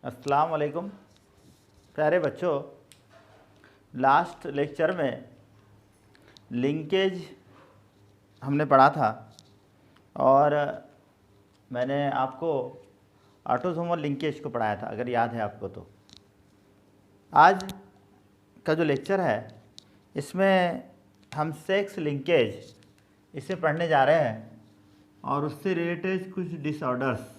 अस्सलाम वालेकुम प्यारे बच्चों। लास्ट लेक्चर में लिंकेज हमने पढ़ा था और मैंने आपको ऑटोसोमल लिंकेज को पढ़ाया था, अगर याद है आपको तो। आज का जो लेक्चर है इसमें हम सेक्स लिंकेज इसे पढ़ने जा रहे हैं और उससे रिलेटेड कुछ डिसऑर्डर्स।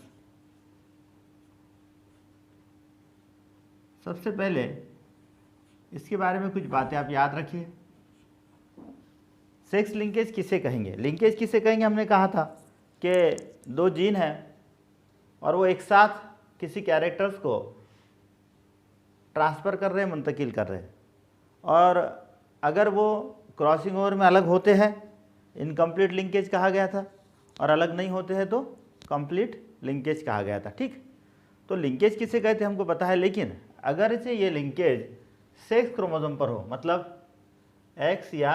सबसे पहले इसके बारे में कुछ बातें आप याद रखिए। सेक्स लिंकेज किसे कहेंगे, लिंकेज किसे कहेंगे? हमने कहा था कि दो जीन हैं और वो एक साथ किसी कैरेक्टर्स को ट्रांसफ़र कर रहे हैं, मुंतकिल कर रहे हैं, और अगर वो क्रॉसिंग ओवर में अलग होते हैं इनकम्प्लीट लिंकेज कहा गया था, और अलग नहीं होते हैं तो कंप्लीट लिंकेज कहा गया था। ठीक, तो लिंकेज किसे कहते हैं हमको पता है, लेकिन अगर इसे ये लिंकेज सेक्स क्रोमोसोम पर हो, मतलब एक्स या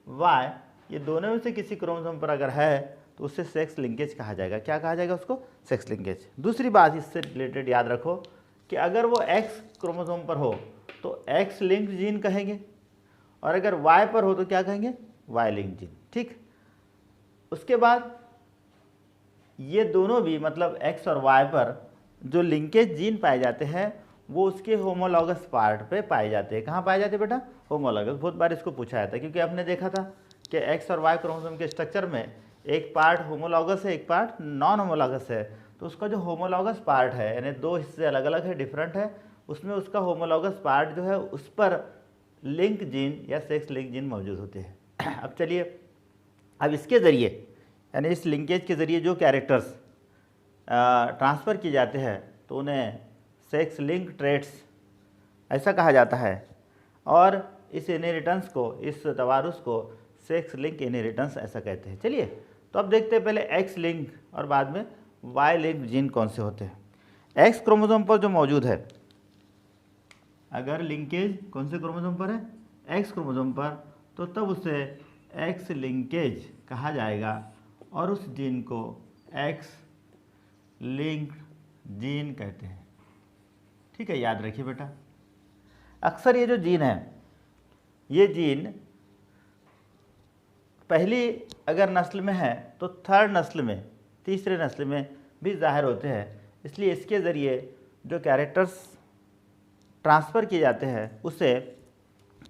वाई, ये दोनों में से किसी क्रोमोसोम पर अगर है तो उससे सेक्स लिंकेज कहा जाएगा। क्या कहा जाएगा उसको? Sex linkage. दूसरी बात इससे रिलेटेड याद रखो कि अगर वो एक्स क्रोमोसोम पर हो तो एक्स लिंक्ड जीन कहेंगे, और अगर वाई पर हो तो क्या कहेंगे? Y linked gene. ठीक, उसके बाद ये दोनों भी, मतलब एक्स और वाई पर जो लिंकेज जीन पाए जाते हैं वो उसके होमोलॉगस पार्ट पे पाए जाते हैं। कहाँ पाए जाते हैं बेटा? होमोलॉगस। बहुत बार इसको पूछा जाता है, क्योंकि आपने देखा था कि एक्स और वाई क्रोमोसोम के स्ट्रक्चर में एक पार्ट होमोलॉगस है, एक पार्ट नॉन होमोलॉगस है। तो उसका जो होमोलॉगस पार्ट है, यानी दो हिस्से अलग अलग है, डिफरेंट है, उसमें उसका होमोलॉगस पार्ट जो है उस पर लिंक जीन या सेक्स लिंक जीन मौजूद होते हैं। अब चलिए, अब इसके ज़रिए, यानी इस लिंकेज के ज़रिए जो कैरेक्टर्स ट्रांसफ़र किए जाते हैं तो उन्हें सेक्स लिंक ट्रेट्स ऐसा कहा जाता है, और इस इनहेरिटेंस को, इस तवारुस को सेक्स लिंक इनहेरिटेंस ऐसा कहते हैं। चलिए, तो अब देखते हैं पहले एक्स लिंक और बाद में वाई लिंक जीन कौन से होते हैं। एक्स क्रोमोसोम पर जो मौजूद है, अगर लिंकेज कौन से क्रोमोसोम पर है? एक्स क्रोमोसोम पर, तो तब उसे एक्स लिंकेज कहा जाएगा और उस जीन को एक्स लिंक्ड जीन कहते हैं। ठीक है, याद रखिए बेटा। अक्सर ये जो जीन है, ये जीन पहली अगर नस्ल में है तो थर्ड नस्ल में, तीसरे नस्ल में भी ज़ाहिर होते हैं। इसलिए इसके ज़रिए जो कैरेक्टर्स ट्रांसफ़र किए जाते हैं उसे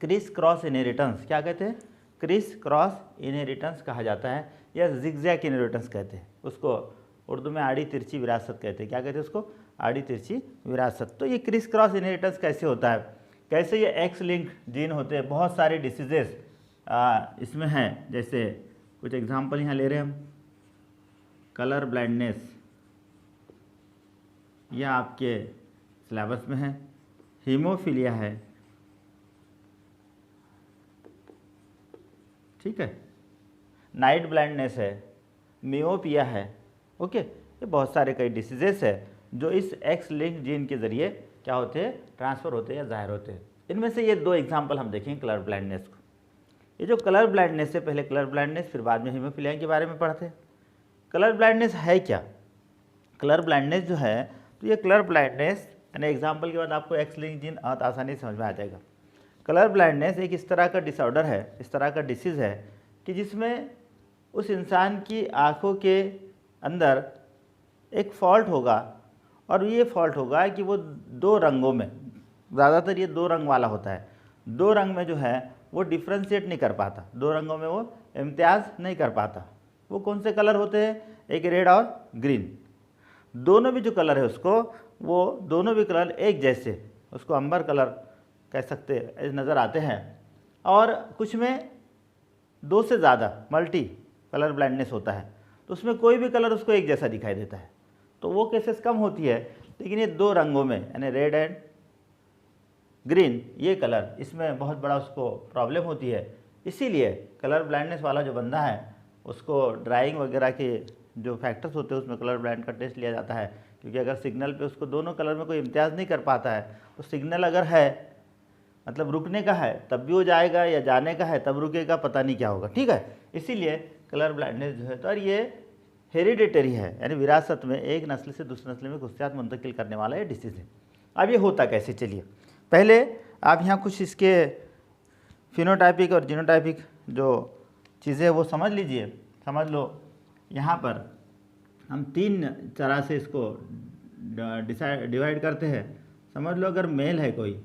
क्रिस क्रॉस इनहेरिटेंस, क्या कहते हैं? क्रिस क्रॉस इनहेरिटेंस कहा जाता है, या जिगजैग इनहेरिटेंस कहते हैं उसको। उर्दू में आड़ी तिरछी विरासत कहते हैं। क्या कहते हैं उसको? आड़ी तिरछी विरासत। तो ये क्रिस क्रॉस इनहेरिटेंस कैसे होता है, कैसे ये एक्स लिंक जीन होते हैं? बहुत सारे डिसीजेस इसमें हैं, जैसे कुछ एग्जांपल यहाँ ले रहे हैं हम। कलर ब्लाइंडनेस, यह आपके सिलेबस में है। हीमोफीलिया है, ठीक है, नाइट ब्लाइंडनेस है, मियोपिया है। ओके, ये बहुत सारे कई डिसीजेस है जो इस एक्स लिंक जीन के ज़रिए क्या होते हैं? ट्रांसफ़र होते हैं या ज़ाहिर होते हैं। इनमें से ये दो एग्जांपल हम देखेंगे कलर ब्लाइंडनेस को। ये जो कलर ब्लाइंडनेस है, पहले कलर ब्लाइंडनेस फिर बाद में हीमोफीलिया के बारे में पढ़ते हैं। कलर ब्लाइंडनेस है क्या? कलर ब्लाइंडनेस जो है, तो ये कलर ब्लाइंडनेस, यानी एग्जाम्पल के बाद आपको एक्स लिंक जीन बहुत आसानी से समझ में आ जाएगा। कलर ब्लाइंडनेस एक इस तरह का डिसऑर्डर है, इस तरह का डिसीज़ है कि जिसमें उस इंसान की आँखों के अंदर एक फॉल्ट होगा, और ये फॉल्ट होगा कि वो दो रंगों में, ज़्यादातर ये दो रंग वाला होता है, दो रंग में जो है वो डिफ्रेंशिएट नहीं कर पाता, दो रंगों में वो इम्तियाज़ नहीं कर पाता। वो कौन से कलर होते हैं? एक रेड और ग्रीन। दोनों भी जो कलर है उसको, वो दोनों भी कलर एक जैसे, उसको अंबर कलर कह सकते हैं, नज़र आते हैं। और कुछ में दो से ज़्यादा मल्टी कलर ब्लाइंडनेस होता है, तो उसमें कोई भी कलर उसको एक जैसा दिखाई देता है। तो वो केसेस कम होती है, लेकिन ये दो रंगों में, यानी रेड एंड ग्रीन, ये कलर, इसमें बहुत बड़ा उसको प्रॉब्लम होती है। इसीलिए कलर ब्लाइंडनेस वाला जो बंदा है उसको ड्राइंग वगैरह के जो फैक्टर्स होते हैं उसमें कलर ब्लाइंड का टेस्ट लिया जाता है, क्योंकि अगर सिग्नल पे उसको दोनों कलर में कोई इम्तियाज़ नहीं कर पाता है, तो सिग्नल अगर है, मतलब रुकने का है तब भी वो जाएगा, या जाने का है तब रुकेगा, पता नहीं क्या होगा। ठीक है, इसीलिए कलर ब्लाइंडनेस जो है, तो और ये हेरिडिटरी है, यानी विरासत में एक नस्ल से दूसरी नस्ल में खसूसियात मुंतकिल करने वाला ये डिसीज़ है। अब ये होता कैसे, चलिए पहले आप यहाँ कुछ इसके फिनोटाइपिक और जीनोटाइपिक जो चीज़ें हैं वो समझ लीजिए। समझ लो, यहाँ पर हम 3 तरह से इसको डिवाइड करते हैं। समझ लो, अगर मेल है कोई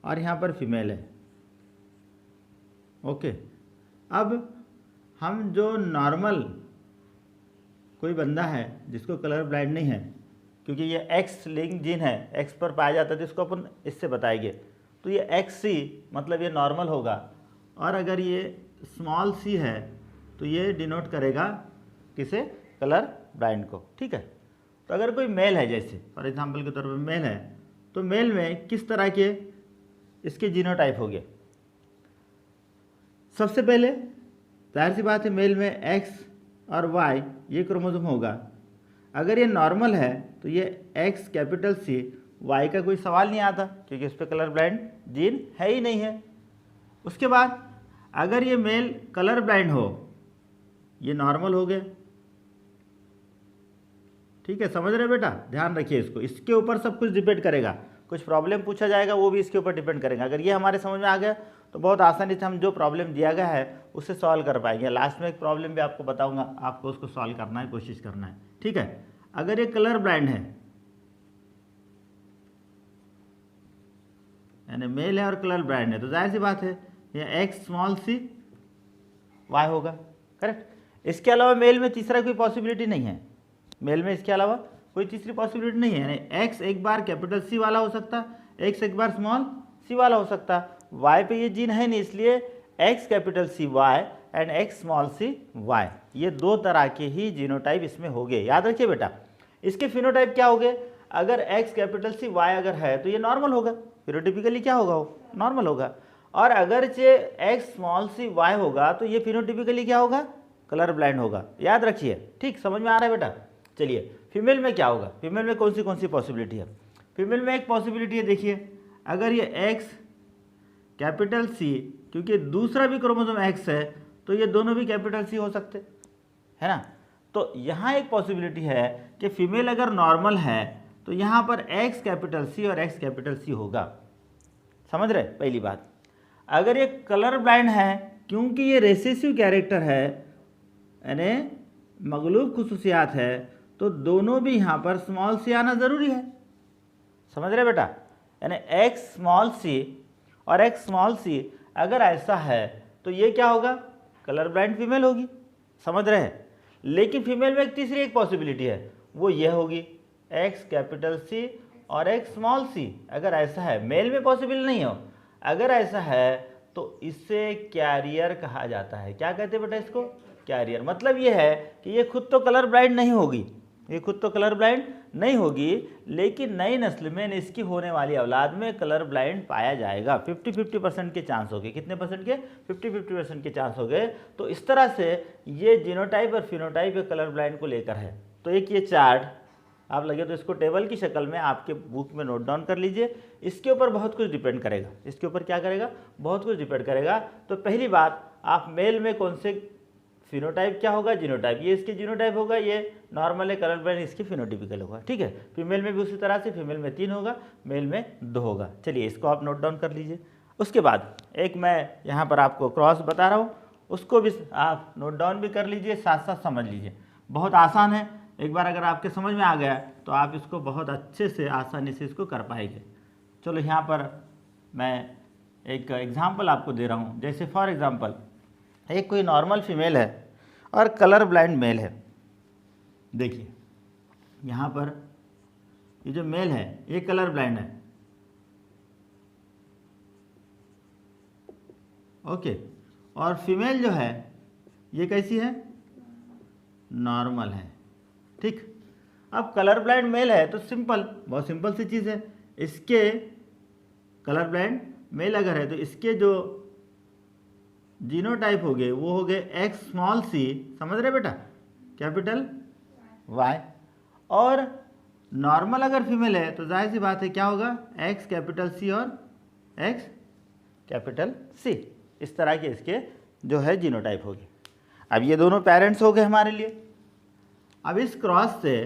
और यहाँ पर फीमेल है, ओके। अब हम जो नॉर्मल कोई बंदा है जिसको कलर ब्लाइंड नहीं है, क्योंकि ये एक्स लिंक जीन है, एक्स पर पाया जाता है, तो इसको अपन इससे बताएंगे, तो ये एक्स सी मतलब ये नॉर्मल होगा। और अगर ये स्मॉल सी है तो ये डिनोट करेगा किसे, कलर ब्लाइंड को, ठीक है। तो अगर कोई मेल है, जैसे फॉर एग्जांपल के तौर पर मेल है, तो मेल में किस तरह के इसके जीनोटाइप हो गए। सबसे पहले जाहिर सी बात है, मेल में एक्स और वाई ये क्रोमोसोम होगा। अगर ये नॉर्मल है तो ये एक्स कैपिटल सी, वाई का कोई सवाल नहीं आता क्योंकि इस पर कलर ब्लाइंड जीन है ही नहीं है। उसके बाद अगर ये मेल कलर ब्लाइंड हो, ये नॉर्मल हो गए, ठीक है, समझ रहे बेटा, ध्यान रखिए इसको, इसके ऊपर सब कुछ डिपेंड करेगा। कुछ प्रॉब्लम पूछा जाएगा वो भी इसके ऊपर डिपेंड करेगा। अगर ये हमारे समझ में आ गया तो बहुत आसानी से हम जो प्रॉब्लम दिया गया है उससे सॉल्व कर पाएंगे। लास्ट में एक प्रॉब्लम भी आपको बताऊंगा, आपको उसको सॉल्व करना है, कोशिश करना है, ठीक है। अगर ये कलर ब्लाइंड है, यानी मेल है और कलर ब्लाइंड है, तो जाहिर सी बात है ये एक्स स्मॉल सी वाई होगा, करेक्ट। इसके अलावा मेल में तीसरा कोई पॉसिबिलिटी नहीं है, मेल में इसके अलावा कोई तीसरी पॉसिबिलिटी नहीं है। यानी एक्स एक बार कैपिटल सी वाला हो सकता, एक्स एक बार स्मॉल सी वाला हो सकता। वाई पे ये जीन है नहीं, इसलिए X capital C Y and X small C Y, ये 2 तरह के ही जीनोटाइप इसमें हो गए, याद रखिए बेटा। इसके फिनोटाइप क्या हो गए, अगर एक्स कैपिटल सी वाई अगर है तो ये नॉर्मल होगा, फिनोटिपिकली क्या होगा, वो नॉर्मल होगा। और अगर जे एक्स स्मॉल सी वाई होगा तो ये फिनोटिपिकली क्या होगा, कलर ब्लाइंड होगा, याद रखिए, ठीक, समझ में आ रहा है बेटा। चलिए फीमेल में क्या होगा, फीमेल में कौन सी पॉसिबिलिटी है। फीमेल में एक पॉसिबिलिटी है, देखिए, अगर ये एक्स कैपिटल सी, क्योंकि दूसरा भी क्रोमोसोम एक्स है तो ये दोनों भी कैपिटल सी हो सकते, है ना। तो यहाँ एक पॉसिबिलिटी है कि फीमेल अगर नॉर्मल है तो यहाँ पर एक्स कैपिटल सी और एक्स कैपिटल सी होगा, समझ रहे, पहली बात। अगर ये कलर ब्लाइंड है, क्योंकि ये रेसेसिव कैरेक्टर है, यानी मगलूब खुसूसियात है, तो दोनों भी यहाँ पर स्मॉल सी आना ज़रूरी है, समझ रहे बेटा। यानी एक्स स्मॉल सी और एक्स स्मॉल सी अगर ऐसा है तो ये क्या होगा, कलर ब्लाइंड फीमेल होगी, समझ रहे हैं। लेकिन फीमेल में एक तीसरी एक पॉसिबिलिटी है, वो ये होगी एक्स कैपिटल सी और एक्स स्मॉल सी, अगर ऐसा है, मेल में पॉसिबल नहीं हो, अगर ऐसा है तो इसे कैरियर कहा जाता है। क्या कहते हैं बेटा इसको, कैरियर। मतलब ये है कि ये खुद तो कलर ब्लाइंड नहीं होगी, ये खुद तो कलर ब्लाइंड नहीं होगी, लेकिन नई नस्ल में इसकी होने वाली औलाद में कलर ब्लाइंड पाया जाएगा। 50-50% के चांस हो गए, कितने परसेंट के, 50-50% के चांस हो गए। तो इस तरह से ये जीनोटाइप और फिनोटाइप कलर ब्लाइंड को लेकर है। तो एक ये चार्ट आप लगे तो इसको टेबल की शक्ल में आपके बुक में नोट डाउन कर लीजिए। इसके ऊपर बहुत कुछ डिपेंड करेगा, इसके ऊपर क्या करेगा, बहुत कुछ डिपेंड करेगा। तो पहली बात, आप मेल में कौन से फिनोटाइप क्या होगा, जीनोटाइप, ये इसके जीनोटाइप होगा, ये नॉर्मल है, कलर ब्लाइंड इसकी फिनोटिपिकल होगा, ठीक है। फीमेल में भी उसी तरह से, फीमेल में 3 होगा, मेल में 2 होगा। चलिए इसको आप नोट डाउन कर लीजिए। उसके बाद एक मैं यहाँ पर आपको क्रॉस बता रहा हूँ, उसको भी आप नोट डाउन भी कर लीजिए, साथ साथ समझ लीजिए। बहुत आसान है, एक बार अगर आपके समझ में आ गया तो आप इसको बहुत अच्छे से आसानी से इसको कर पाएंगे। चलो यहाँ पर मैं एक एग्जाम्पल आपको दे रहा हूँ। जैसे फॉर एग्ज़ाम्पल एक कोई नॉर्मल फीमेल है और कलर ब्लाइंड मेल है। देखिए यहाँ पर ये जो मेल है ये कलर ब्लाइंड है, ओके। और फीमेल जो है ये कैसी है, नॉर्मल है, ठीक। अब कलर ब्लाइंड मेल है तो सिंपल, बहुत सिंपल सी चीज़ है। इसके कलर ब्लाइंड मेल अगर है तो इसके जो जीनोटाइप हो गए वो हो गए एक्स स्मॉल सी, समझ रहे बेटा, कैपिटल वाई। और नॉर्मल अगर फीमेल है तो जाहिर सी बात है क्या होगा, एक्स कैपिटल सी और एक्स कैपिटल सी, इस तरह के इसके जो है जीनोटाइप हो गए। अब ये दोनों पेरेंट्स हो गए हमारे लिए, अब इस क्रॉस से,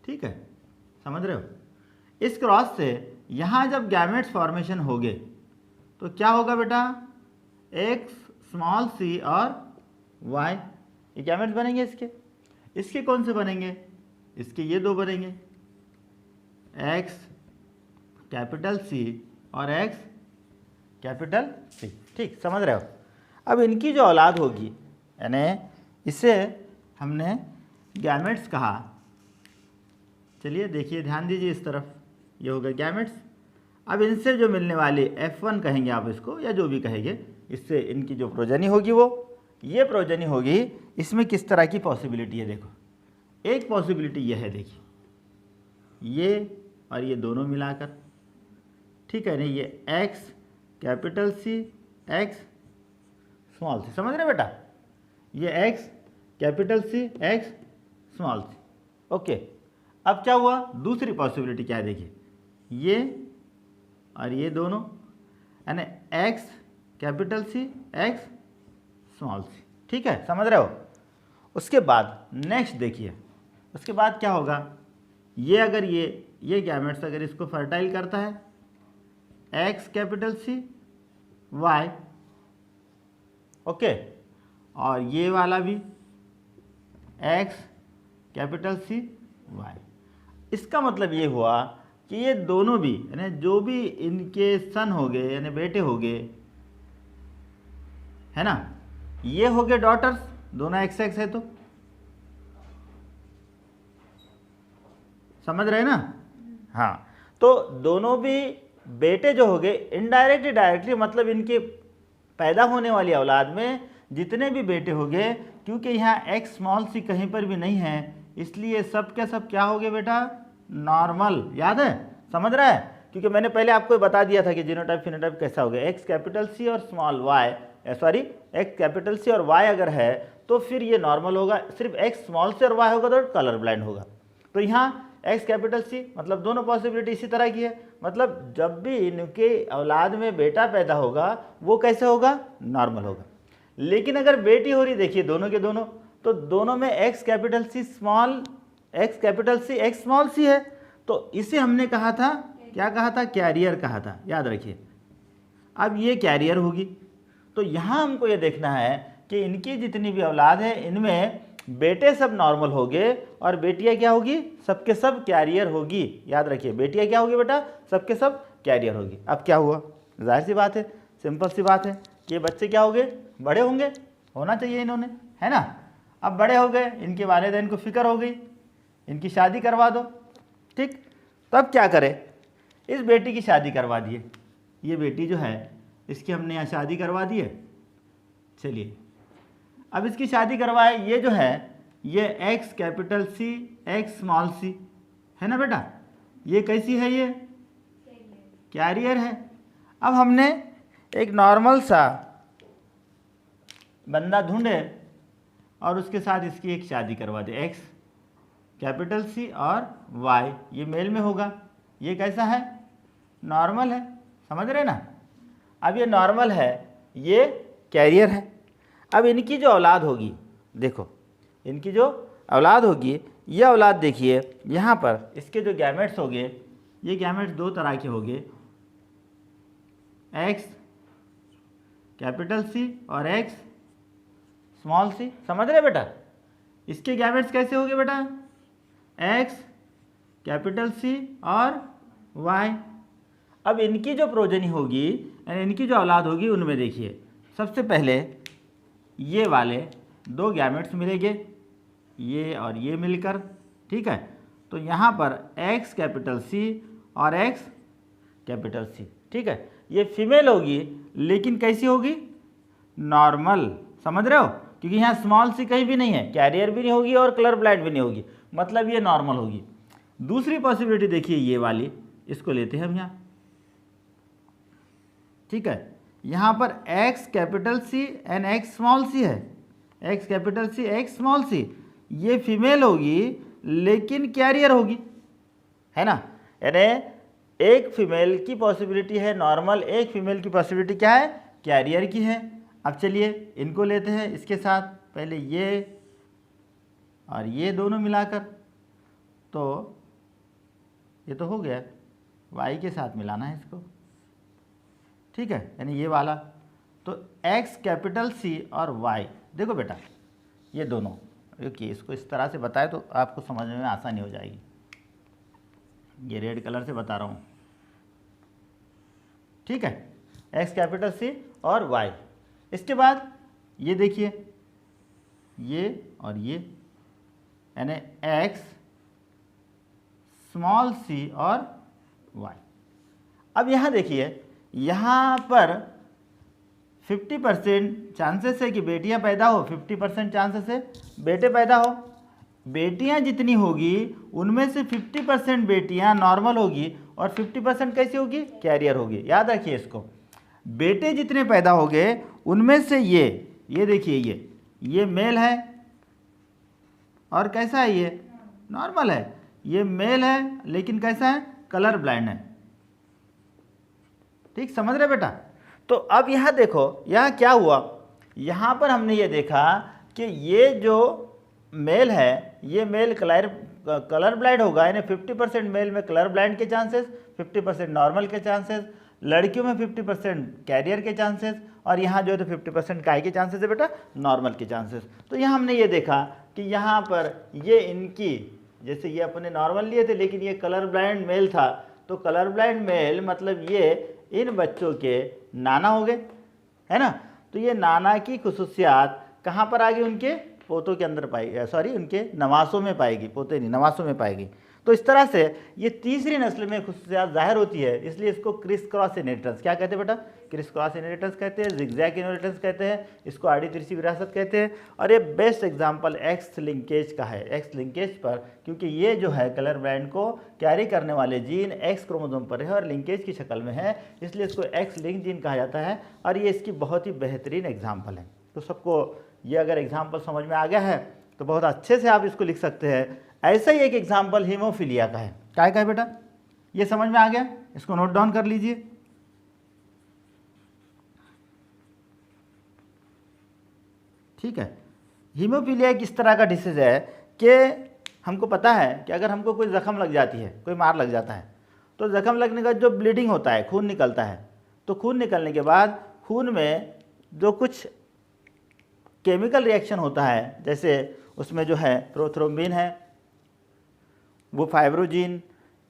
ठीक है, समझ रहे हो, इस क्रॉस से यहाँ जब गैमेट्स फॉर्मेशन होंगे तो क्या होगा बेटा, एक्स स्मॉल सी और वाई, ये गैमेट्स बनेंगे। इसके कौन से बनेंगे, इसके ये दो बनेंगे, एक्स कैपिटल सी और एक्स कैपिटल सी, ठीक, समझ रहे हो। अब इनकी जो औलाद होगी, यानी इसे हमने गैमेट्स कहा। चलिए देखिए, ध्यान दीजिए इस तरफ, ये हो गए गैमेट्स। अब इनसे जो मिलने वाली F1 कहेंगे आप इसको, या जो भी कहेंगे, इससे इनकी जो प्रोजनी होगी वो ये प्रोजनी होगी। इसमें किस तरह की पॉसिबिलिटी है देखो, एक पॉसिबिलिटी ये है, देखिए ये और ये दोनों मिलाकर, ठीक है, नहीं, ये x capital C x small C, समझ रहे बेटा, ये x capital C x small C, okay. अब क्या हुआ, दूसरी पॉसिबिलिटी क्या है, देखिए ये और ये दोनों, यानी x capital C x small C, ठीक है, समझ रहे हो। उसके बाद नेक्स्ट देखिए, उसके बाद क्या होगा, ये अगर ये गैमेट्स अगर इसको फर्टाइल करता है, x capital C y, okay, और ये वाला भी x कैपिटल सी y, इसका मतलब ये हुआ कि ये दोनों भी, यानी जो भी इनके सन हो गए, यानी बेटे हो गए, है ना, ये हो गए डॉटर्स, दोनों एक्स एक्स है, तो समझ रहे ना। हाँ, तो दोनों भी बेटे जो हो गए, इनडायरेक्टली डायरेक्टली, मतलब इनके पैदा होने वाली औलाद में जितने भी बेटे हो गए, क्योंकि यहाँ एक्स स्मॉल सी कहीं पर भी नहीं है, इसलिए सब के सब क्या हो गए बेटा, नॉर्मल। याद है, समझ रहा है, क्योंकि मैंने पहले आपको बता दिया था कि जीनोटाइप फिनोटाइप कैसा हो गया, एक्स कैपिटल सी और small Y, sorry X capital C और वाई अगर है तो फिर ये नॉर्मल होगा, सिर्फ एक्स स्मॉल सी और वाई होगा तो कलर ब्लाइंड होगा। तो यहाँ एक्स कैपिटल सी, मतलब दोनों पॉसिबिलिटी इसी तरह की है, मतलब जब भी इनके औलाद में बेटा पैदा होगा वो कैसे होगा, नॉर्मल होगा। लेकिन अगर बेटी हो रही, देखिए दोनों के दोनों, तो दोनों में X capital C small, X capital C X small C है, तो इसे हमने कहा था, क्या कहा था, कैरियर कहा था, याद रखिए। अब ये कैरियर होगी, तो यहाँ हमको ये देखना है कि इनकी जितनी भी औलाद है इनमें बेटे सब नॉर्मल होंगे और बेटियाँ क्या होगी, सबके सब कैरियर होगी। याद रखिए, बेटियाँ क्या होगी बेटा, सबके सब कैरियर होगी। अब क्या हुआ, जाहिर सी बात है, सिंपल सी बात है कि ये बच्चे क्या हो गए, बड़े होंगे, होना चाहिए इन्होंने, है ना। अब बड़े हो गए, इनके वालिदैन को फिक्र हो गई, इनकी शादी करवा दो, ठीक। तो अब क्या करें, इस बेटी की शादी करवा दिए, ये बेटी जो है इसकी हमने यहाँ शादी करवा दी है। चलिए अब इसकी शादी करवाए, ये जो है ये X capital C X small C है ना बेटा, ये कैसी है, ये कैरियर है। अब हमने एक नॉर्मल सा बंदा ढूंढे और उसके साथ इसकी एक शादी करवा दे, एक्स कैपिटल सी और वाई, ये मेल में होगा, ये कैसा है, नॉर्मल है, समझ रहे ना। अब ये नॉर्मल है, ये कैरियर है। अब इनकी जो औलाद होगी, देखो इनकी जो औलाद होगी, ये औलाद देखिए यहाँ पर इसके जो गैमेट्स होंगे, ये गैमेट्स दो तरह के होंगे, एक्स कैपिटल सी और एक्स स्मॉल सी, समझ रहे बेटा। इसके गैमेट्स कैसे होंगे बेटा, एक्स कैपिटल सी और वाई। अब इनकी जो प्रोजनी होगी, यानी इनकी जो औलाद होगी, उनमें देखिए सबसे पहले ये वाले दो गैमेट्स मिलेंगे, ये और ये मिलकर, ठीक है। तो यहाँ पर x कैपिटल C और x कैपिटल C, ठीक है। ये फीमेल होगी, लेकिन कैसी होगी, नॉर्मल, समझ रहे हो, क्योंकि यहाँ स्मॉल सी कहीं भी नहीं है, कैरियर भी नहीं होगी और कलर ब्लाइंड भी नहीं होगी, मतलब ये नॉर्मल होगी। दूसरी पॉसिबिलिटी देखिए, ये वाली, इसको लेते हैं हम यहाँ, ठीक है। यहाँ पर x capital C and x small c है, x capital C x small c, ये फीमेल होगी लेकिन कैरियर होगी, है ना। यानी एक फीमेल की पॉसिबिलिटी है नॉर्मल, एक फीमेल की पॉसिबिलिटी क्या है, कैरियर की है। अब चलिए इनको लेते हैं इसके साथ, पहले ये और ये दोनों मिलाकर, तो ये तो हो गया, y के साथ मिलाना है इसको, ठीक है, यानी ये वाला। तो x कैपिटल C और y, देखो बेटा ये दोनों, क्योंकि इसको इस तरह से बताए तो आपको समझने में आसानी हो जाएगी। ये रेड कलर से बता रहा हूँ, ठीक है, x कैपिटल C और y। इसके बाद ये देखिए, ये और ये, यानी x स्मॉल c और y। अब यहाँ देखिए, यहाँ पर 50% चांसेस है कि बेटियाँ पैदा हो, 50% चांसेस है बेटे पैदा हो। बेटियाँ जितनी होगी उनमें से 50% बेटियाँ नॉर्मल होगी और 50% कैसी होगी, कैरियर होगी। याद रखिए इसको, बेटे जितने पैदा होंगे उनमें से ये देखिए, ये मेल है और कैसा है, ये नॉर्मल है। ये मेल है लेकिन कैसा है, कलर ब्लाइंड है। ठीक समझ रहे बेटा। तो अब यहाँ देखो, यहाँ क्या हुआ, यहाँ पर हमने ये देखा कि ये जो मेल है, ये मेल कलर ब्लाइंड होगा, यानी 50% मेल में कलर ब्लाइंड के चांसेस, 50% नॉर्मल के चांसेस, लड़कियों में 50% कैरियर के चांसेस, और यहाँ जो है तो 50% काय के चांसेस है बेटा, नॉर्मल के चांसेस। तो यहाँ हमने ये देखा कि यहाँ पर ये इनकी, जैसे ये अपने नॉर्मल लिए थे लेकिन ये कलर ब्लाइंड मेल था, तो कलर ब्लाइंड मेल मतलब ये इन बच्चों के नाना हो गए, है ना। तो ये नाना की खुसूसियात कहाँ पर आ गई, उनके पोतों के अंदर पाएगी, सॉरी उनके नवासों में पाएगी, पोते नहीं नवासों में पाएगी। तो इस तरह से ये तीसरी नस्ल में खुसूसियात जाहिर होती है, इसलिए इसको क्रिस क्रॉस इनहेरिटेंस क्या कहते हैं बेटा, क्रिस क्रॉस इनहेरिटेंस कहते हैं, जिगजैग इनहेरिटेंस कहते हैं, इसको आड़ी तिरछी विरासत कहते हैं। और ये बेस्ट एग्जांपल एक्स लिंकेज का है, एक्स लिंकेज पर, क्योंकि ये जो है कलर ब्लाइंड को कैरी करने वाले जीन एक्स क्रोमोसोम पर है और लिंकेज की शक्ल में है, इसलिए इसको एक्स लिंक जीन कहा जाता है। और ये इसकी बहुत ही बेहतरीन एग्जाम्पल है। तो सबको ये अगर एग्जाम्पल समझ में आ गया है तो बहुत अच्छे से आप इसको लिख सकते हैं। ऐसा ही एक एग्जाम्पल हीमोफीलिया का है। क्या है बेटा, ये समझ में आ गया, इसको नोट डाउन कर लीजिए। ठीक है, हीमोफीलिया किस तरह का डिसीज है कि हमको पता है कि अगर हमको कोई जख्म लग जाती है, कोई मार लग जाता है, तो जख्म लगने का जो ब्लीडिंग होता है, खून निकलता है, तो खून निकलने के बाद खून में जो कुछ केमिकल रिएक्शन होता है, जैसे उसमें जो है प्रोथ्रोम्बिन है, वो फाइब्रोजीन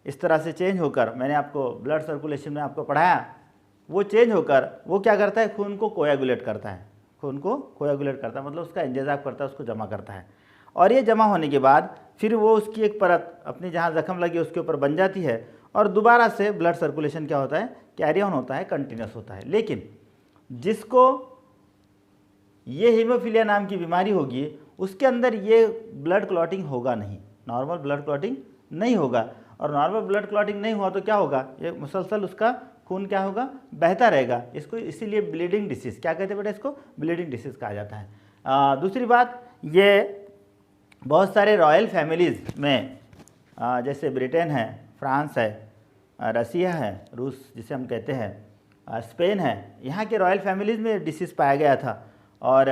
इस तरह से चेंज होकर, मैंने आपको ब्लड सर्कुलेशन में आपको पढ़ाया, वो चेंज होकर वो क्या करता है, खून को कोएगुलेट करता है, खून को कोएगुलेट करता है, मतलब उसका इंतजाम करता है, उसको जमा करता है। और ये जमा होने के बाद फिर वो उसकी एक परत अपनी जहाँ जख्म लगी उसके ऊपर बन जाती है, और दोबारा से ब्लड सर्कुलेशन क्या होता है, कैरी ऑन होता है, कंटिन्यूस होता है। लेकिन जिसको ये हीमोफीलिया नाम की बीमारी होगी उसके अंदर ये ब्लड क्लॉटिंग होगा नहीं, नॉर्मल ब्लड क्लॉटिंग नहीं होगा। और नॉर्मल ब्लड क्लॉटिंग नहीं हुआ तो क्या होगा, ये मुसलसल उसका खून क्या होगा, बहता रहेगा। इसको इसीलिए ब्लीडिंग डिसीज़ क्या कहते हैं बेटा, इसको ब्लीडिंग डिसीज़ कहा जाता है। दूसरी बात, ये बहुत सारे रॉयल फैमिलीज़ में जैसे ब्रिटेन है, फ्रांस है, रसिया है, रूस जिसे हम कहते हैं, स्पेन है, यहाँ के रॉयल फैमिलीज़ में डिसीज़ पाया गया था। और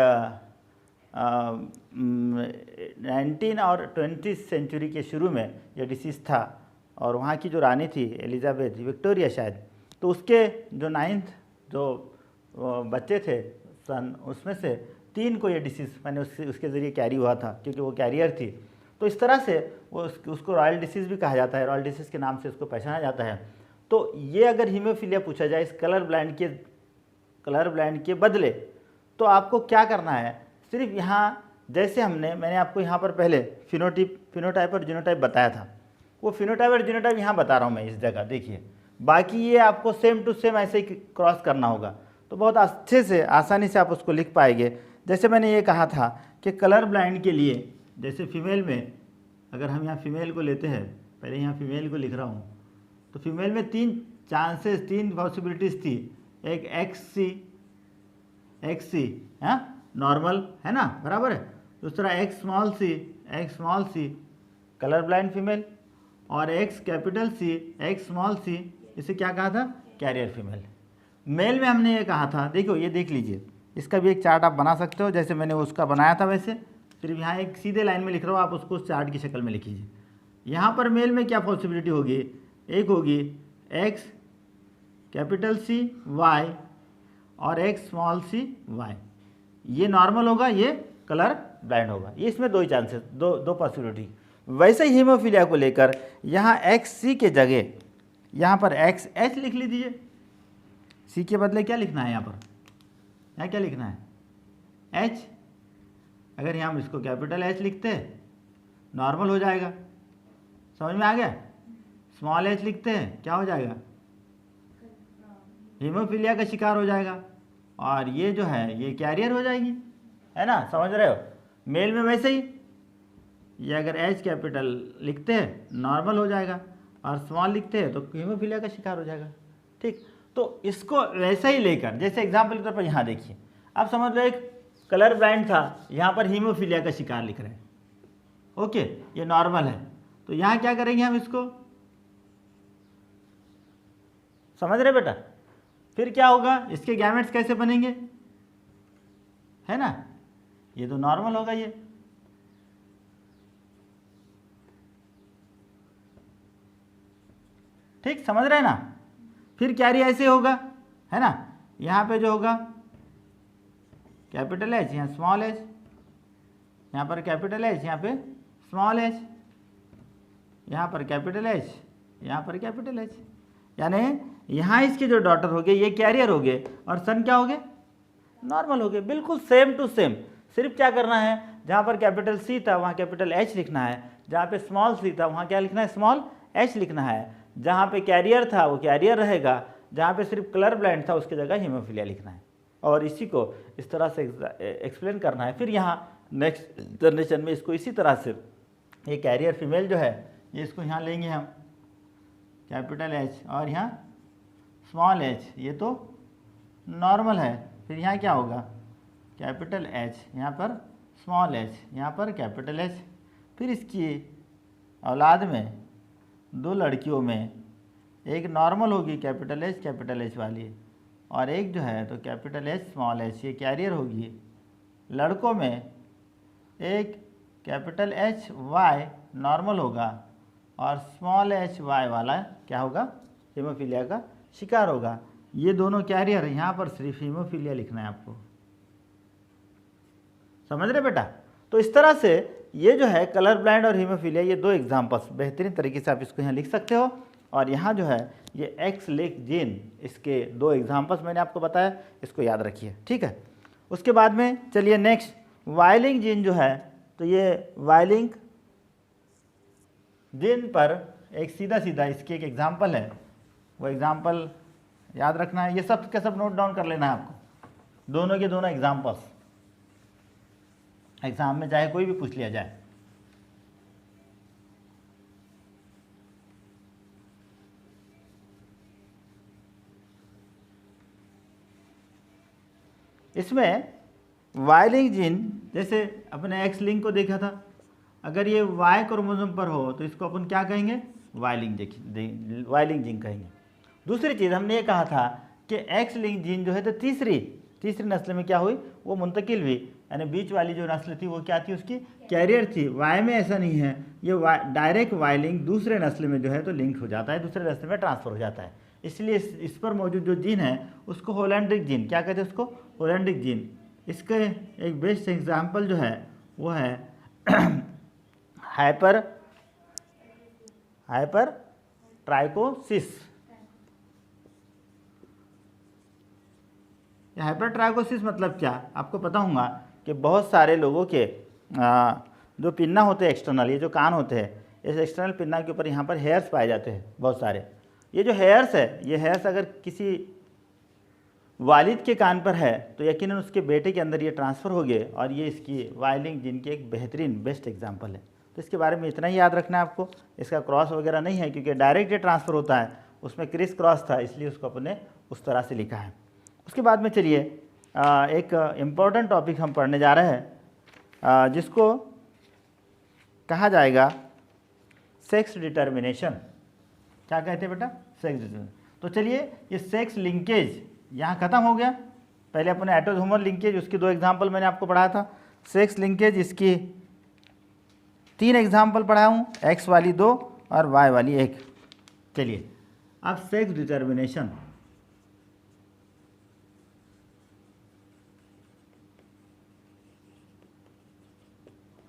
19 और 20 सेंचुरी के शुरू में यह डिसीज़ था, और वहाँ की जो रानी थी एलिजाबेथ, विक्टोरिया शायद, तो उसके जो 9th जो बच्चे थे सन, उसमें से 3 को ये डिसीज़ मैंने उसके ज़रिए कैरी हुआ था, क्योंकि वो कैरियर थी। तो इस तरह से वो उसको रॉयल डिसीज़ भी कहा जाता है, रॉयल डिसीज़ के नाम से उसको पहचाना जाता है। तो ये अगर हीमोफीलिया पूछा जाए इस कलर ब्लाइंड के बदले, तो आपको क्या करना है, सिर्फ यहाँ जैसे मैंने आपको यहाँ पर पहले फिनोटाइप और जीनोटाइप बताया था, वो फिनोटाइप और जीनोटाइप यहाँ बता रहा हूँ मैं इस जगह, देखिए। बाकी ये आपको सेम टू सेम ऐसे ही क्रॉस करना होगा, तो बहुत अच्छे से आसानी से आप उसको लिख पाएंगे। जैसे मैंने ये कहा था कि कलर ब्लाइंड के लिए, जैसे फीमेल में, अगर हम यहाँ फीमेल को लेते हैं, पहले यहाँ फीमेल को लिख रहा हूँ, तो फीमेल में 3 पॉसिबिलिटीज़ थी। एक एक्स सी नॉर्मल है ना, बराबर है। दूसरा एक्स स्मॉल सी कलर ब्लाइंड फीमेल, और एक्स कैपिटल सी, इसे क्या कहा था, कैरियर फीमेल। मेल में हमने ये कहा था, देखो ये देख लीजिए, इसका भी एक चार्ट आप बना सकते हो, जैसे मैंने उसका बनाया था वैसे, सिर्फ यहाँ एक सीधे लाइन में लिख रहा हूँ, आप उसको चार्ट की शक्ल में लिख लीजिए। यहाँ पर मेल में क्या पॉसिबिलिटी होगी, एक होगी एक्स कैपिटल सी वाई और एक्स स्मॉल सी वाई, ये नॉर्मल होगा, ये कलर ब्लाइंड होगा। ये इसमें दो ही चांसेस, दो पॉसिबिलिटी। वैसे ही हीमोफीलिया को लेकर यहाँ एक्स सी के जगह यहाँ पर एक्स एच लिख लीजिए। सी के बदले क्या लिखना है, यहाँ क्या लिखना है, एच। अगर यहाँ हम इसको कैपिटल एच लिखते हैं नॉर्मल हो जाएगा, समझ में आ गया। स्मॉल एच लिखते हैं क्या हो जाएगा, हीमोफीलिया का शिकार हो जाएगा, और ये जो है ये कैरियर हो जाएगी, है ना, समझ रहे हो। मेल में वैसे ही ये अगर एच कैपिटल लिखते हैं नॉर्मल हो जाएगा, और स्मॉल लिखते हैं तो हीमोफीलिया का शिकार हो जाएगा। ठीक, तो इसको वैसे ही लेकर, जैसे एग्जाम्पल के तौर पर यहाँ देखिए, आप समझ लो एक कलर ब्लाइंड था, यहाँ पर हीमोफीलिया का शिकार लिख रहे हैं, ओके, ये नॉर्मल है। तो यहाँ क्या करेंगे हम इसको, समझ रहे बेटा। फिर क्या होगा, इसके गैमेट्स कैसे बनेंगे, है ना, ये तो नॉर्मल होगा ये। ठीक, समझ रहे हैं ना। फिर कैरी ऐसे होगा, है ना, यहाँ पे जो होगा कैपिटल एच, यहाँ स्मॉल एच, यहाँ पर कैपिटल एच, यहाँ पे स्मॉल एच, यहाँ पर कैपिटल एच, यहाँ पर कैपिटल एच, यानी यहाँ इसके जो डॉटर हो गए ये कैरियर हो गए, और सन क्या हो गए, नॉर्मल हो गए। बिल्कुल सेम टू सेम, सिर्फ क्या करना है, जहाँ पर कैपिटल सी था वहाँ कैपिटल एच लिखना है, जहाँ पे स्मॉल सी था वहाँ क्या लिखना है, स्मॉल एच लिखना है, जहाँ पे कैरियर था वो कैरियर रहेगा, जहाँ पे सिर्फ कलर ब्लाइंड था उसकी जगह हीमोफीलिया लिखना है, और इसी को इस तरह से एक्सप्लेन करना है। फिर यहाँ नेक्स्ट जनरेशन में इसको इसी तरह से, ये कैरियर फीमेल जो है ये इसको यहाँ लेंगे हम कैपिटल एच और यहाँ स्मॉल एच, ये तो नॉर्मल है। फिर यहाँ क्या होगा, कैपिटल एच, यहाँ पर स्मॉल एच, यहाँ पर कैपिटल एच। फिर इसकी औलाद में दो लड़कियों में एक नॉर्मल होगी कैपिटल एच वाली, और एक जो है तो कैपिटल एच स्मॉल एच, ये कैरियर होगी। लड़कों में एक कैपिटल एच वाई नॉर्मल होगा, और स्मॉल एच वाई वाला क्या होगा, हीमोफीलिया का शिकार होगा। ये दोनों कैरियर, यहाँ पर सिर्फ हीमोफीलिया लिखना है आपको, समझ रहे बेटा। तो इस तरह से ये जो है कलर ब्लाइंड और हीमोफीलिया, ये दो एग्जाम्पल्स बेहतरीन तरीके से आप इसको यहाँ लिख सकते हो। और यहाँ जो है ये एक्स लिंक जीन, इसके दो एग्जाम्पल्स मैंने आपको बताया, इसको याद रखिए, ठीक है। उसके बाद में चलिए नेक्स्ट वाई लिंक जीन जो है, तो ये वाई लिंक जीन पर एक सीधा सीधा इसकी एक एग्जाम्पल है, वो एग्जाम्पल याद रखना है। ये सब का सब नोट डाउन कर लेना है आपको, दोनों के दोनों एग्जाम्पल्स, एग्जाम में चाहे कोई भी पूछ लिया जाए। इसमें वाई लिंक जीन, जैसे अपने एक्स लिंक को देखा था, अगर ये वाई क्रोमोसोम पर हो तो इसको अपन क्या कहेंगे, वाई लिंक जीन कहेंगे। दूसरी चीज़ हमने ये कहा था कि एक्स लिंक जीन जो है तो तीसरी नस्ल में क्या हुई, वो मुंतकिल हुई, यानी बीच वाली जो नस्ल थी वो क्या थी, उसकी कैरियर थी। वाई में ऐसा नहीं है, ये डायरेक्ट वाई लिंक दूसरे नस्ल में जो है तो लिंक हो जाता है, दूसरे नस्ल में ट्रांसफर हो जाता है। इसलिए इस पर मौजूद जो जीन है उसको होलैंड्रिक जीन, क्या कहते हैं उसको, होलैंड्रिक जीन। इसके एक बेस्ट एग्जाम्पल जो है वो है हाइपर ट्राइकोसिस। हाइपर ट्राइकोसिस मतलब क्या, आपको पता होगा कि बहुत सारे लोगों के जो पिन्ना होते हैं एक्सटर्नल, ये जो कान होते हैं, इस एक्सटर्नल पिन्ना के ऊपर यहाँ पर हेयर्स पाए जाते हैं बहुत सारे। ये जो हेयर्स है, ये हेयर्स अगर किसी वालिद के कान पर है तो यकीनन उसके बेटे के अंदर ये ट्रांसफ़र हो गए, और ये इसकी वाई लिंक जीन की एक बेहतरीन बेस्ट एग्जांपल है। तो इसके बारे में इतना ही याद रखना है आपको, इसका क्रॉस वगैरह नहीं है क्योंकि डायरेक्ट ये ट्रांसफ़र होता है, उसमें क्रिस क्रॉस था इसलिए उसको अपने उस तरह से लिखा है। उसके बाद में चलिए एक इम्पॉर्टेंट टॉपिक हम पढ़ने जा रहे हैं जिसको कहा जाएगा सेक्स डिटर्मिनेशन। क्या कहते हैं बेटा, सेक्स डिटर्मिनेशन। तो चलिए ये सेक्स लिंकेज यहाँ ख़त्म हो गया। पहले अपने एटोसोमल लिंकेज, उसके दो एग्जाम्पल मैंने आपको पढ़ाया था। सेक्स लिंकेज इसकी 3 एग्जाम्पल पढ़ाऊँ, एक्स वाली 2 और वाई वाली 1। चलिए अब सेक्स डिटर्मिनेशन,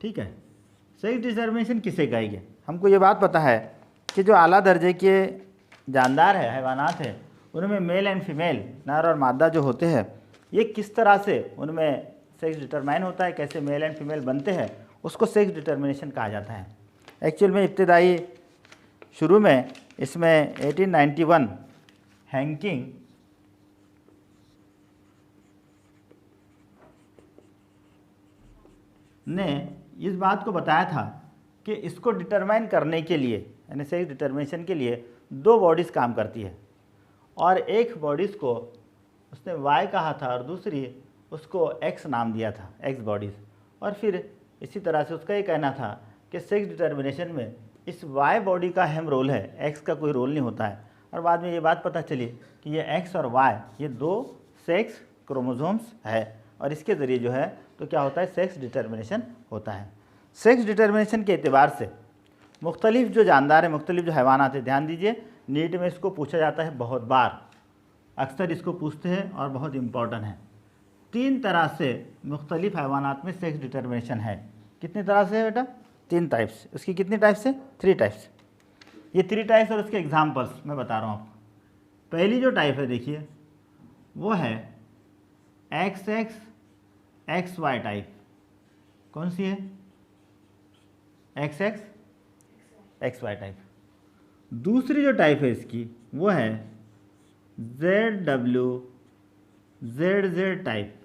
ठीक है। सेक्स डिटर्मिनेशन किसे कहेंगे? हमको ये बात पता है कि जो आला दर्जे के जानदार है, हैवानात है, उनमें मेल एंड फीमेल, नर और मादा जो होते हैं, ये किस तरह से उनमें सेक्स डिटरमाइन होता है, कैसे मेल एंड फीमेल बनते हैं, उसको सेक्स डिटर्मिनेशन कहा जाता है। एक्चुअल में इब्तदाई शुरू में इसमें 1891 हैंकिंग ने इस बात को बताया था कि इसको डिटरमाइन करने के लिए, यानी सेक्स डिटर्मिनेशन के लिए 2 बॉडीज़ काम करती है, और एक बॉडीज़ को उसने वाई कहा था और दूसरी उसको एक्स नाम दिया था, एक्स बॉडीज़। और फिर इसी तरह से उसका ये कहना था कि सेक्स डिटर्मिनेशन में इस वाई बॉडी का अहम रोल है, एक्स का कोई रोल नहीं होता है। और बाद में ये बात पता चली कि ये एक्स और वाई ये 2 सेक्स क्रोमोसोम्स है, और इसके ज़रिए जो है तो क्या होता है, सेक्स डिटर्मिनेशन होता है। सेक्स डिटर्मिनेशन के एतबार से मुख्तलिफ जो जानदार है, मुख्तलिफ जो हैवानात है, ध्यान दीजिए नीट में इसको पूछा जाता है बहुत बार, अक्सर इसको पूछते हैं और बहुत इम्पॉर्टेंट है। 3 तरह से मुख्तलिफ हैवानात में सेक्स डिटर्मिनेशन है। कितनी तरह से है बेटा? 3 टाइप्स। उसकी कितनी टाइप्स है? 3 टाइप्स। ये 3 टाइप्स और उसके एग्जाम्पल्स मैं बता रहा हूँ आपको। पहली जो टाइप है देखिए वो है XX XY टाइप। कौन सी है? XX XY type. दूसरी जो टाइप है इसकी वो है ZW ZZ टाइप।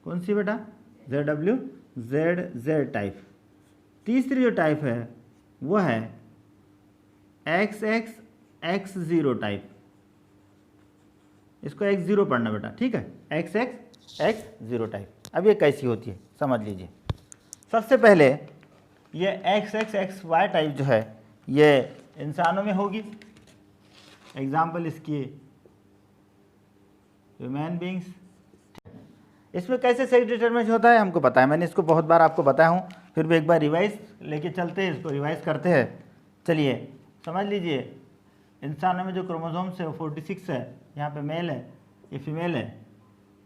कौन सी बेटा? ZW ZZ type. तीसरी जो टाइप है वो है XX X0 टाइप। इसको X0 पढ़ना बेटा, ठीक है? XX X0 type. अब ये कैसी होती है समझ लीजिए। सबसे पहले ये XX XY टाइप जो है ये इंसानों में होगी। एग्जाम्पल इसकी ह्यूमन बींग्स। इसमें कैसे सेक्स डिटरमिनेशन होता है हमको पता है, मैंने इसको बहुत बार आपको बताया हूँ, फिर भी एक बार रिवाइज लेके चलते हैं, इसको रिवाइज करते हैं। चलिए समझ लीजिए, इंसानों में जो क्रोमोसोम्स है वो 46 है। यहाँ पे मेल है, ये फीमेल है।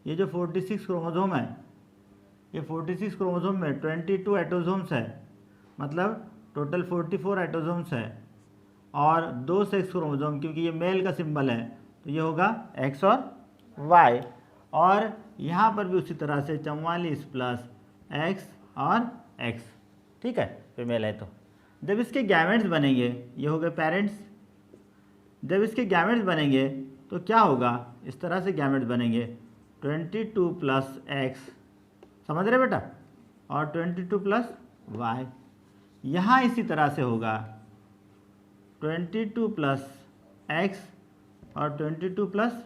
ये जो 46 क्रोमोसोम है, ये 46 क्रोमोसोम में 22 एटोसोम्स है, मतलब टोटल 44 एटोसोम्स है, और 2 सेक्स क्रोमोसोम, क्योंकि ये मेल का सिंबल है तो ये होगा एक्स और वाई। और यहाँ पर भी उसी तरह से 44 प्लस एक्स और एक्स, ठीक है, फीमेल है। तो जब इसके गैमेट्स बनेंगे, ये हो गए पेरेंट्स, जब इसके गैमेट्स बनेंगे तो क्या होगा, इस तरह से गैमेट्स बनेंगे 22 प्लस एक्स, समझ रहे बेटा, और 22 प्लस वाई। यहाँ इसी तरह से होगा 22 प्लस एक्स और 22 प्लस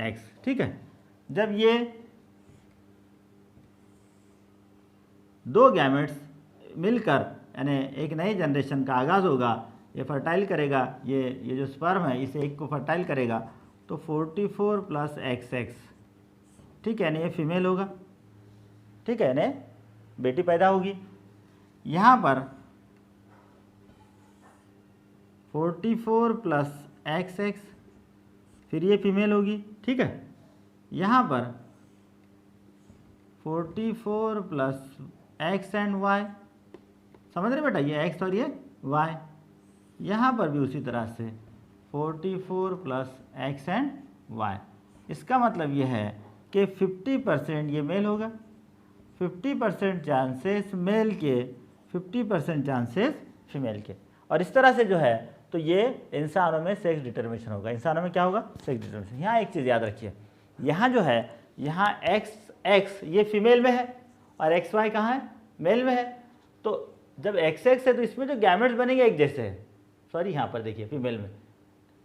एक्स, ठीक है। जब ये 2 गैमेट्स मिलकर यानी एक नई जनरेशन का आगाज़ होगा, ये फर्टाइल करेगा, ये जो स्पर्म है इसे एक को फर्टाइल करेगा, तो 44 प्लस XX, ठीक है, यानी ये फीमेल होगा, ठीक है, यानी बेटी पैदा होगी। यहाँ पर 44 प्लस XX, फिर ये फीमेल होगी, ठीक है। यहाँ पर 44 प्लस एक्स एंड वाई, समझ रहे बेटा, ये x और ये y। यहाँ पर भी उसी तरह से 44 प्लस एक्स एंड y। इसका मतलब ये है कि 50% ये मेल होगा, 50% चांसेस मेल के, 50% चांसेस फीमेल के। और इस तरह से जो है तो ये इंसानों में सेक्स डिटर्मिनेशन होगा। इंसानों में क्या होगा? Sex determination. यहाँ एक चीज़ याद रखिए, यहाँ जो है, यहाँ XX ये फीमेल में है और XY कहाँ है? मेल में है। तो जब XX है तो इसमें जो गैमेट्स बनेंगे एक जैसे है, सॉरी यहाँ पर देखिए फीमेल में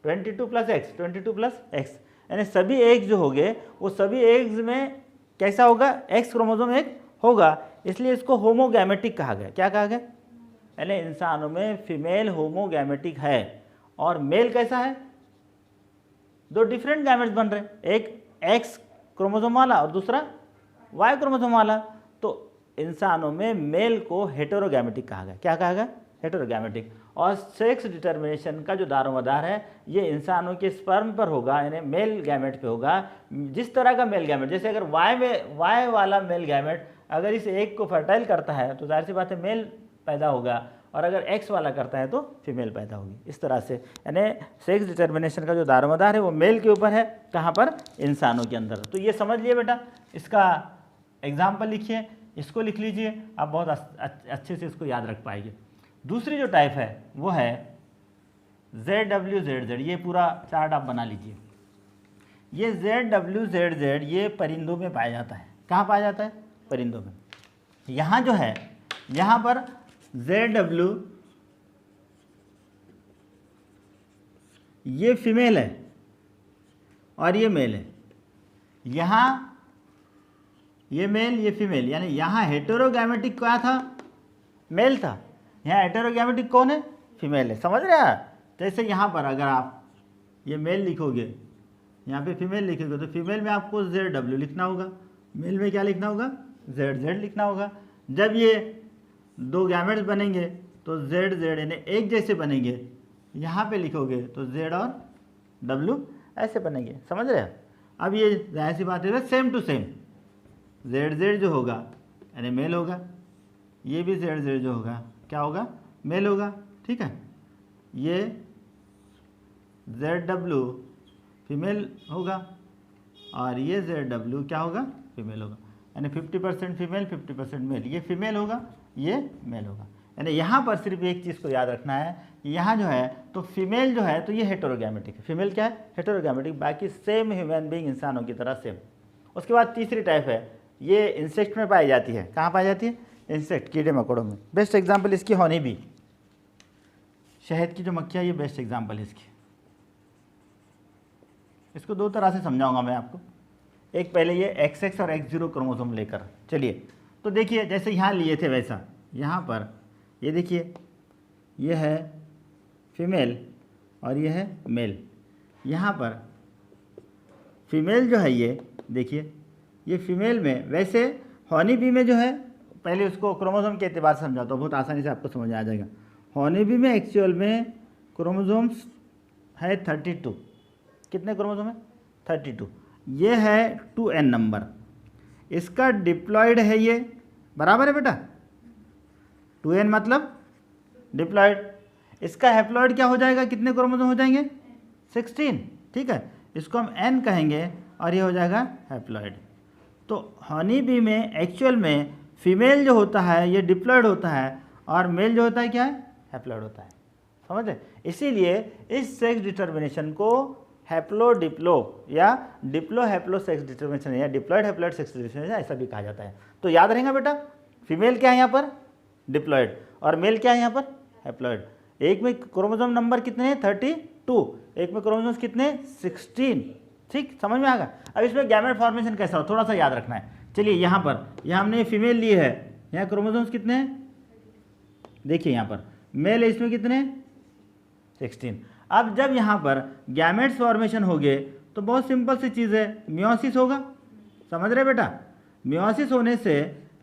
22 प्लस एक्स, 22 प्लस एक्स, यानी सभी एग्स जो होंगे वो सभी एग्स में कैसा होगा? एक्स क्रोमोसोम एक होगा, इसलिए इसको होमोगैमेटिक कहा गया। क्या कहा गया? यानी इंसानों में फीमेल होमोगैमेटिक है और मेल कैसा है? 2 डिफरेंट गैमेट्स बन रहे हैं, एक एक्स क्रोमोसोम वाला और दूसरा वाई क्रोमोसोम वाला। तो इंसानों में मेल को हेटेरोगैमेटिक कहा गया। क्या कहा गया? हेटेरोगैमेटिक। और सेक्स डिटर्मिनेशन का जो दारोमदार है ये इंसानों के स्पर्म पर होगा, यानी मेल गैमेट पे होगा। जिस तरह का मेल गैमेट, जैसे अगर वाई वाला मेल गैमेट अगर इस एग को फर्टाइल करता है तो जाहिर सी बात है मेल पैदा होगा, और अगर एक्स वाला करता है तो फीमेल पैदा होगी। इस तरह से यानी सेक्स डिटर्मिनेशन का जो दारोमदार है वो मेल के ऊपर है। कहाँ पर? इंसानों के अंदर। तो ये समझ लिए बेटा। इसका एग्जाम्पल लिखिए, इसको लिख लीजिए, आप बहुत अच्छे से इसको याद रख पाएंगे। दूसरी जो टाइप है वो है ZWZZ। ये पूरा चार्ट आप बना लीजिए। ये ZWZZ ये परिंदों में पाया जाता है। कहाँ पाया जाता है? परिंदों में। यहाँ जो है, यहाँ पर ZW ये फीमेल है और ये मेल है। यहाँ ये मेल, ये फीमेल, यानी यहाँ हेटेरोगैमेटिक क्या था? मेल था। यहाँ हेटेरोगैमेटिक कौन है? फीमेल है। समझ रहे हैं? जैसे यहाँ पर अगर आप ये मेल लिखोगे, यहाँ पे फीमेल लिखोगे, तो फीमेल में आपको ZW लिखना होगा, मेल में क्या लिखना होगा? ZZ लिखना होगा। जब ये दो गैमेट्स बनेंगे तो ZZ यानी एक जैसे बनेंगे। यहाँ पे लिखोगे तो Z और W ऐसे बनेंगे। समझ रहे हैं? अब ये जाहिर सी बात है सेम टू सेम ZZ जो होगा यानी मेल होगा, ये भी ZZ जो होगा क्या होगा? मेल होगा। ठीक है, ये ZW फीमेल होगा और ये ZW क्या होगा? फीमेल होगा। यानी 50% फीमेल 50% मेल। ये फीमेल होगा, ये मेल होगा। यानी यहाँ पर सिर्फ एक चीज़ को याद रखना है, यहाँ जो है तो फीमेल जो है तो ये हेटेरोगैमेटिक है। फीमेल क्या है? हेटेरोगैमेटिक। बाकी सेम ह्यूमन बीइंग, इंसानों की तरह सेम। उसके बाद तीसरी टाइप है, ये इंसेक्ट में पाई जाती है। कहाँ पाई जाती है? इंसेक्ट, कीड़े मकोड़ों में। बेस्ट एग्जाम्पल इसकी हनी बी, शहद की जो मक्खियाँ, ये बेस्ट एग्जाम्पल है इसकी। इसको दो तरह से समझाऊंगा मैं आपको। एक पहले ये XX और X0 क्रोमोसोम लेकर चलिए। तो देखिए जैसे यहाँ लिए थे वैसा यहाँ पर ये देखिए, ये है फीमेल और ये है मेल। यहाँ पर फीमेल जो है ये देखिए, ये फीमेल में, वैसे हनी बी में जो है, पहले उसको क्रोमोसोम के एतबार से समझाता हूँ, बहुत आसानी से आपको समझ आ जाएगा। हनी बी में एक्चुअल में क्रोमोसोम्स है 32। कितने क्रोमोसोम है? 32। ये है 2n नंबर। इसका डिप्लॉयड है ये, बराबर है बेटा? 2n मतलब डिप्लॉयड। इसका हैप्लॉयड क्या हो जाएगा? कितने क्रोमोसोम हो जाएंगे? 16। ठीक है, इसको हम n कहेंगे और ये हो जाएगा हैप्लॉयड। तो हनी बी में एक्चुअल में फीमेल जो होता है ये डिप्लॉयड होता है और मेल जो होता है क्या है? हैप्लॉयड होता है। समझे? इसीलिए इस सेक्स डिटर्मिनेशन को हैप्लो डिप्लो या डिप्लो हैप्लो सेक्स डिटर्मिनेशन या डिप्लॉयड हैप्लॉयड सेक्स डिटर्मिनेशन ऐसा भी कहा जाता है। तो याद रहेगा बेटा, फीमेल क्या है यहाँ पर? डिप्लॉयड। और मेल क्या है यहाँ पर? हैप्लॉयड। एक में क्रोमोसोम नंबर कितने हैं? 32। एक में क्रोमोसोम्स कितने? 16। ठीक, समझ में आ गया? अब इसमें गैमेट फॉर्मेशन कैसा हो थोड़ा सा याद रखना है। चलिए यहाँ पर, यहाँ हमने फीमेल ली है, यहाँ क्रोमोसोम्स कितने हैं? देखिए यहाँ पर मेल है, इसमें कितने? 16। अब जब यहाँ पर गैमेट्स फॉर्मेशन हो गए तो बहुत सिंपल सी चीज़ है, मियोसिस होगा। समझ रहे बेटा? मियोसिस होने से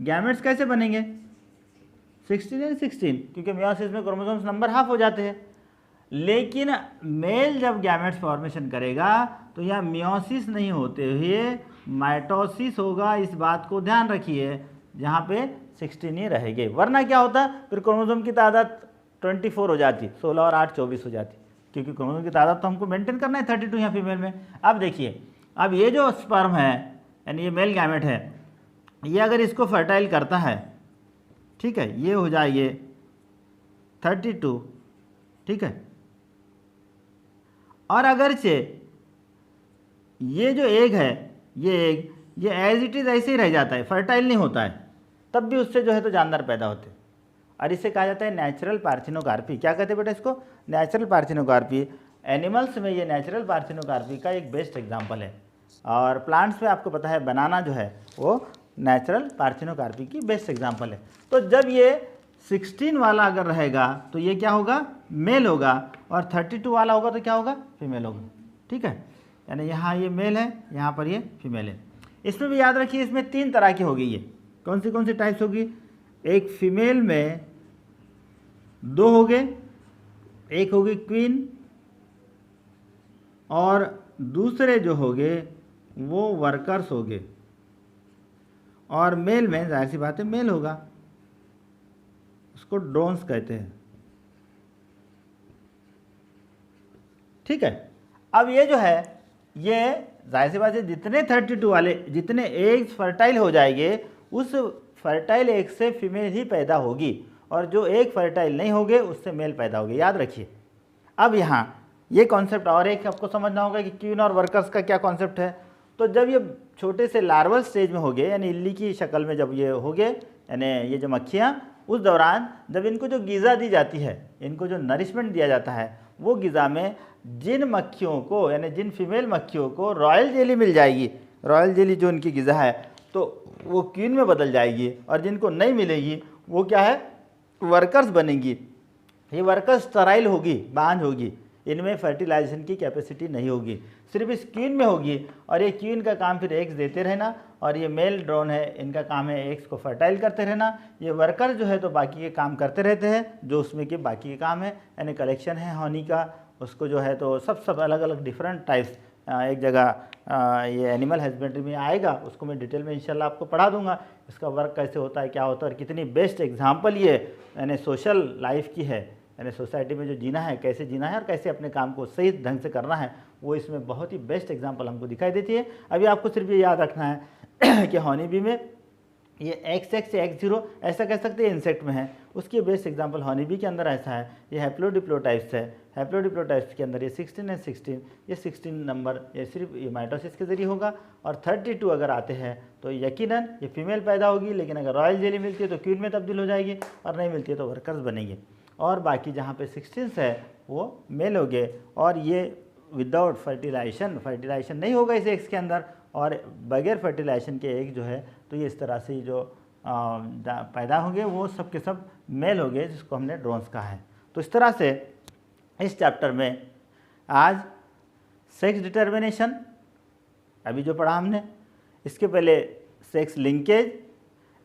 गैमेट्स कैसे बनेंगे? 16 एंड 16, क्योंकि मियोसिस में क्रोमोसोम्स नंबर हाफ हो जाते हैं। लेकिन मेल जब गैमेट्स फॉर्मेशन करेगा तो यहाँ मियोसिस नहीं होते हुए माइटोसिस होगा। इस बात को ध्यान रखिए, जहाँ पे 16 ही रहेंगे। वरना क्या होता? फिर क्रोमोसोम की तादाद 24 हो जाती, 16 और 8 24 हो जाती, क्योंकि क्रोमोसोम की तादाद तो हमको मेंटेन करना है 32 यहाँ फीमेल में। अब देखिए, अब ये जो स्पर्म है यानी ये मेल गैमेट है, ये अगर इसको फर्टाइल करता है, ठीक है, ये हो जाए ये 32। ठीक है, और अगरचे ये जो एग है, ये एग ये एज इट इज़ ऐसे ही रह जाता है, फर्टाइल नहीं होता है, तब भी उससे जो है तो जानदार पैदा होते हैं। और इसे कहा जाता है नेचुरल पार्थिनोकार्पी। क्या कहते हैं बेटा इसको? Natural parthenocarpy. एनिमल्स में ये नेचुरल पार्थिनोकार्पी का एक बेस्ट एग्जांपल है। और प्लांट्स में आपको पता है बनाना जो है वो नेचुरल पार्थिनोकार्पी की बेस्ट एग्जांपल है। तो जब ये 16 वाला अगर रहेगा तो ये क्या होगा? मेल होगा, और 32 वाला होगा तो क्या होगा? फीमेल होगा। ठीक है, यानी यहाँ ये मेल है, यहाँ पर ये फीमेल है। इसमें भी याद रखिए, इसमें 3 तरह की होगी। ये कौन सी टाइप्स होगी? एक फीमेल में 2 हो गए, एक होगी क्वीन और दूसरे जो हो गए वो वर्कर्स हो गए। और मेल में जाहिर सी बात है मेल होगा, उसको ड्रोन्स कहते हैं। ठीक है, अब ये जो है ये जाहिर सी बात है जितने 32 वाले जितने एग्स फर्टाइल हो जाएंगे उस फर्टाइल एग से फीमेल ही पैदा होगी, और जो एग फर्टाइल नहीं होंगे उससे मेल पैदा होगी, याद रखिए। अब यहाँ ये कॉन्सेप्ट और एक आपको समझना होगा कि क्वीन और वर्कर्स का क्या कॉन्सेप्ट है। तो जब ये छोटे से लार्वल स्टेज में हो गए, यानी इल्ली की शक्ल में जब ये हो गए, यानी ये जो मक्खियाँ, उस दौरान जब इनको जो ग़िज़ा दी जाती है, इनको जो नरिशमेंट दिया जाता है, वो ग़िज़ा में जिन मक्खियों को यानी जिन फीमेल मक्खियों को रॉयल जेली मिल जाएगी, रॉयल जेली जो उनकी ग़िज़ा है, तो वो क्वीन में बदल जाएगी, और जिनको नहीं मिलेगी वो क्या है, वर्कर्स बनेंगी। ये वर्कर्स स्टराइल होगी, बांझ होगी, इनमें फर्टिलाइजेशन की कैपेसिटी नहीं होगी, सिर्फ इस क्वीन में होगी। और ये क्वीन का काम फिर एग्स देते रहना, और ये मेल ड्रोन है, इनका काम है एग्स को फर्टाइल करते रहना। ये वर्कर जो है तो बाकी के काम करते रहते हैं, जो उसमें के बाकी के काम है, यानी कलेक्शन है हनी का, उसको जो है तो सब अलग अलग डिफरेंट टाइप्स एक जगह ये एनिमल हस्बेंड्री में आएगा, उसको मैं डिटेल में इंशाल्लाह आपको पढ़ा दूंगा, इसका वर्क कैसे होता है, क्या होता है, और कितनी बेस्ट एग्जांपल ये यानी सोशल लाइफ की है, यानी सोसाइटी में जो जीना है, कैसे जीना है और कैसे अपने काम को सही ढंग से करना है, वो इसमें बहुत ही बेस्ट एग्जांपल हमको दिखाई देती है। अभी आपको सिर्फ ये याद रखना है कि हनी बी में ये XX या X0 ऐसा कह सकते हैं इंसेक्ट में है, उसकी बेस्ट एग्जांपल हनी बी के अंदर ऐसा है। ये हैप्लोडिप्लोटाइप्स है, हैप्लोडिप्लोटाइप्स के अंदर ये 16 है, 16 ये 16 नंबर ये सिर्फ ये माइटोसिस के जरिए होगा। और 32 अगर आते हैं तो यकीनन ये फीमेल पैदा होगी, लेकिन अगर रॉयल जेली मिलती है तो क्वीन में तब्दील हो जाएगी, और नहीं मिलती है तो वर्कर्स बनेंगे। और बाकी जहाँ पे 16 है वो मेल हो गए, और ये विदाउट फर्टिलाइजेशन नहीं होगा इस एग्स के अंदर, और बगैर फर्टिलाइजेशन के एग जो है तो ये इस तरह से जो पैदा होंगे वो सब के सब मेल हो गए, जिसको हमने ड्रोन्स कहा है। तो इस तरह से इस चैप्टर में आज सेक्स डिटर्मिनेशन अभी जो पढ़ा हमने, इसके पहले sex linkage,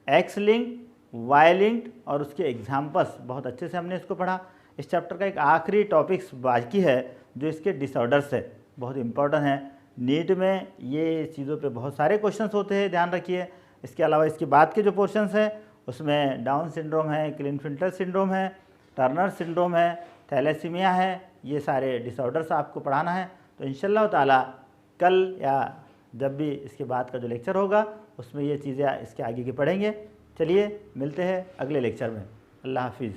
X linked, Y linked और उसके एग्जाम्पल्स बहुत अच्छे से हमने इसको पढ़ा। इस चैप्टर का एक आखिरी टॉपिक्स बाकी है जो इसके डिसऑर्डर्स है, बहुत इंपॉर्टेंट है। नीट में ये चीज़ों पे बहुत सारे क्वेश्चंस होते हैं, ध्यान रखिए। इसके अलावा इसके बाद के जो पोर्शंस हैं उसमें डाउन सिंड्रोम है, क्लिनफिल्टर सिंड्रोम है, टर्नर सिंड्रोम है, थैलेसीमिया है, ये सारे डिसऑर्डर्स आपको पढ़ाना है। तो इंशाल्लाह ताला कल या जब भी इसके बाद का जो लेक्चर होगा उसमें ये चीज़ें इसके आगे की पढ़ेंगे। चलिए मिलते हैं अगले लेक्चर में। अल्लाह हाफिज़।